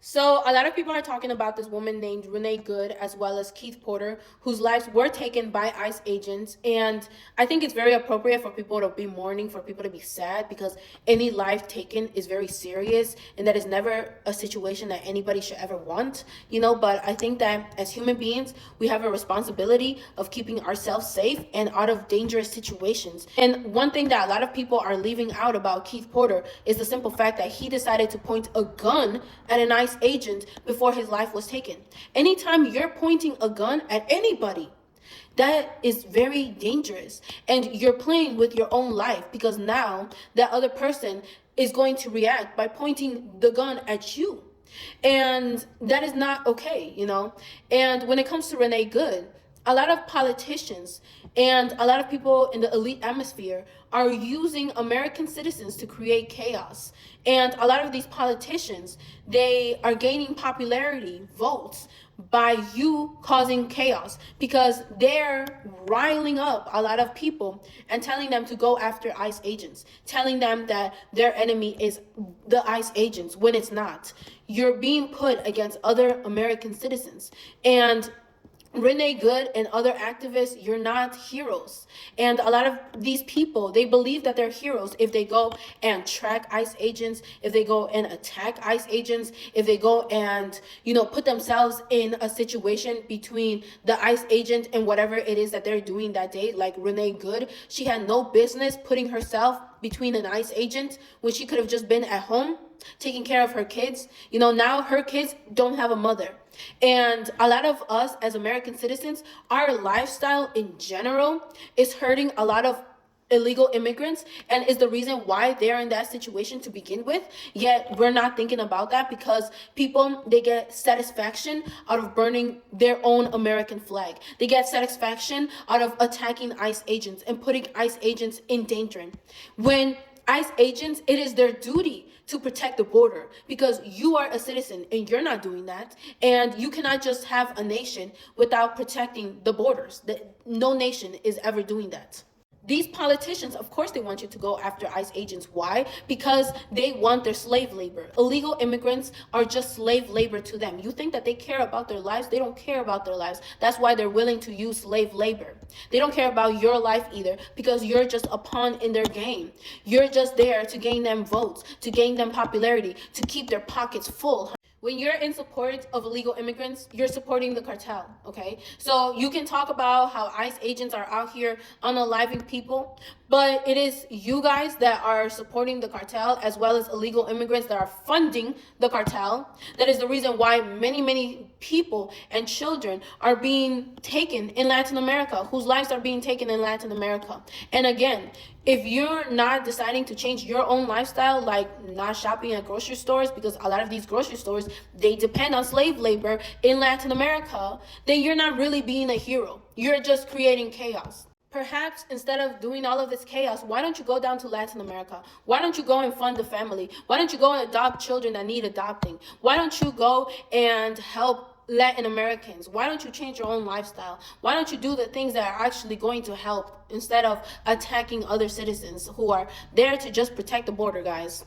So, a lot of people are talking about this woman named Renee Good as well as Keith Porter, whose lives were taken by ICE agents. And I think it's very appropriate for people to be mourning, for people to be sad, because any life taken is very serious and that is never a situation that anybody should ever want, But I think that as human beings, we have a responsibility of keeping ourselves safe and out of dangerous situations. And one thing that a lot of people are leaving out about Keith Porter is the simple fact that he decided to point a gun at an ICE agent before his life was taken. Anytime you're pointing a gun at anybody, that is very dangerous, and you're playing with your own life, because now that other person is going to react by pointing the gun at you, and that is not okay. And when it comes to Renee Good, a lot of politicians and a lot of people in the elite atmosphere are using American citizens to create chaos. And a lot of these politicians, they are gaining popularity, votes, by you causing chaos, because they're riling up a lot of people and telling them to go after ICE agents, telling them that their enemy is the ICE agents when it's not. You're being put against other American citizens. And Renee Good and other activists, you're not heroes. And a lot of these people, they believe that they're heroes if they go and track ICE agents, if they go and attack ICE agents, if they go and, put themselves in a situation between the ICE agent and whatever it is that they're doing that day. Like Renee Good, she had no business putting herself between an ICE agent when she could have just been at home taking care of her kids. Now her kids don't have a mother. And a lot of us as American citizens, our lifestyle in general is hurting a lot of illegal immigrants, and is the reason why they're in that situation to begin with. Yet we're not thinking about that, because people, they get satisfaction out of burning their own American flag. They get satisfaction out of attacking ICE agents and putting ICE agents in danger. When ICE agents, it is their duty to protect the border, because you are a citizen and you're not doing that. And you cannot just have a nation without protecting the borders. No nation is ever doing that. These politicians, of course, they want you to go after ICE agents. Why? Because they want their slave labor. Illegal immigrants are just slave labor to them. You think that they care about their lives? They don't care about their lives. That's why they're willing to use slave labor. They don't care about your life either, because you're just a pawn in their game. You're just there to gain them votes, to gain them popularity, to keep their pockets full. When you're in support of illegal immigrants, you're supporting the cartel, okay? So you can talk about how ICE agents are out here unaliving people, but it is you guys that are supporting the cartel, as well as illegal immigrants that are funding the cartel. That is the reason why many, many people and children are being taken in Latin America, whose lives are being taken in Latin America. And again, if you're not deciding to change your own lifestyle, like not shopping at grocery stores, because a lot of these grocery stores, they depend on slave labor in Latin America, then you're not really being a hero. You're just creating chaos. Perhaps instead of doing all of this chaos, why don't you go down to Latin America? Why don't you go and fund the family? Why don't you go and adopt children that need adopting? Why don't you go and help Latin Americans? Why don't you change your own lifestyle? Why don't you do the things that are actually going to help, instead of attacking other citizens who are there to just protect the border, guys?